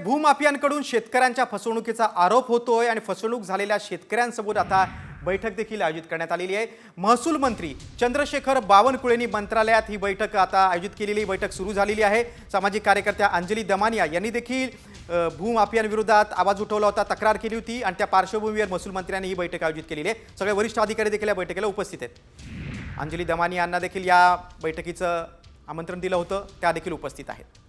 भूमाफियांकडून शेतकऱ्यांच्या फसवणुकीचा आरोप होतोय आणि फसवणूक झालेल्या शेतकऱ्यांसमोर आता बैठक देखील आयोजित करण्यात आलेली आहे। महसूल मंत्री चंद्रशेखर बावनकुळेंनी मंत्रालयात ही बैठक आता आयोजित केलेली बैठक सुरू झालेली आहे। सामाजिक कार्यकर्त्या अंजली दमानिया यांनी देखील भूमाफियांविरोधात आवाज उठवला होता, तक्रार केली होती आणि त्या पार्श्वभूमीवर महसूल मंत्र्यांनी ही बैठक आयोजित केलेली आहे। सगळे वरिष्ठ अधिकारी देखील या बैठकीला उपस्थित आहेत। अंजली दमानिया यांना देखील या बैठकीचं आमंत्रण दिलं होतं, त्या देखील उपस्थित आहेत।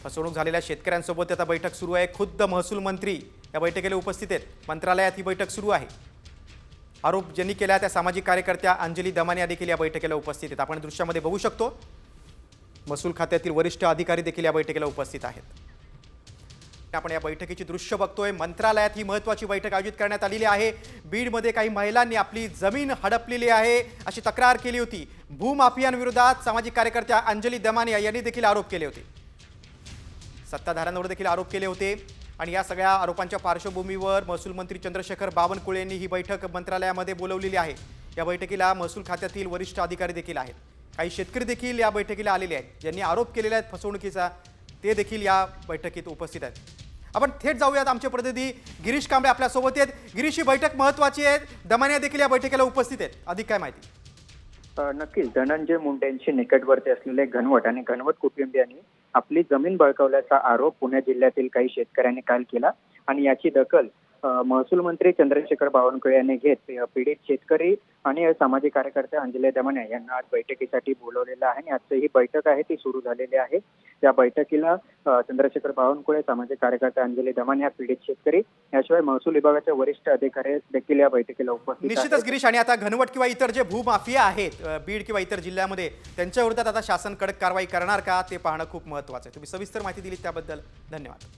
फसवणूक झालेल्या शेतकऱ्यांसोबत आता बैठक सुरू आहे। खुद्द महसूल मंत्री या बैठकीला उपस्थित आहेत। मंत्रालयात ही बैठक सुरू आहे। आरोप ज्यांनी केला त्या सामाजिक कार्यकर्त्या अंजली दमानिया देखील या बैठकीला उपस्थित आहेत। आपण दृश्यामध्ये बघू शकतो महसूल खात्यातील वरिष्ठ अधिकारी देखील या बैठकीला उपस्थित आहेत। आपण या बैठकीची दृश्य बघतोय। मंत्रालयात ही महत्त्वाची बैठक आयोजित करण्यात आलेली आहे। बीडमध्ये काही महिलांनी आपली जमीन हडपलेली आहे अशी तक्रार केली होती। भूमाफियांविरोधात सामाजिक कार्यकर्त्या अंजली दमानिया यांनी देखील आरोप केले होते, सत्ताधाऱ्यांवर देखील आरोप केले होते आणि या सगळ्या आरोपांच्या पार्श्वभूमीवर महसूल मंत्री चंद्रशेखर बावनकुळे यांनी ही बैठक मंत्रालयामध्ये बोलवलेली आहे। या बैठकीला महसूल खात्यातील वरिष्ठ अधिकारी देखील आहेत। काही शेतकरी देखील या बैठकीला आलेले आहेत, ज्यांनी आरोप केलेले आहेत फसवणुकीचा, ते देखील या बैठकीत उपस्थित आहेत। आपण थेट जाऊयात, आमचे प्रतिनिधी गिरीश कांबळे आपल्या सोबत आहेत। गिरीश, ही बैठक महत्त्वाची आहे, दमानिया देखील या बैठकीला उपस्थित आहेत, अधिक काय माहिती? नक्कीच धनंजय मुंडेंशी निकटवर्ती असलेले घनवट आणि घनवट कुटुंबियांनी आपली जमीन बळकावल्याचा आरोप पुणे जिल्ह्यातील काही शेतकऱ्यांनी काल केला आणि याची दखल महसूल मंत्री चंद्रशेखर बावनकुळे यांनी घेत पीडित शेतकरी आणि सामाजिक कार्यकर्ते अंजली दमानिया यांना आज बैठकीसाठी बोलवलेलं आहे आणि आजची ही बैठक आहे ती सुरू झालेली आहे। या बैठकीला चंद्रशेखर बावनकुळे, सामाजिक कार्यकर्ते अंजली दमानिया, पीडित शेतकरी याशिवाय महसूल विभागाचे वरिष्ठ अधिकारी देखील या बैठकीला उपस्थित आहेत। निश्चितच गिरीश, आणि आता घनवट किंवा इतर जे भूमाफिया आहेत बीड किंवा इतर जिल्ह्यामध्ये, त्यांच्या विरोधात आता शासन कडक कारवाई करणार का ते पाहणं खूप महत्त्वाचं आहे। तुम्ही सविस्तर माहिती दिली त्याबद्दल धन्यवाद।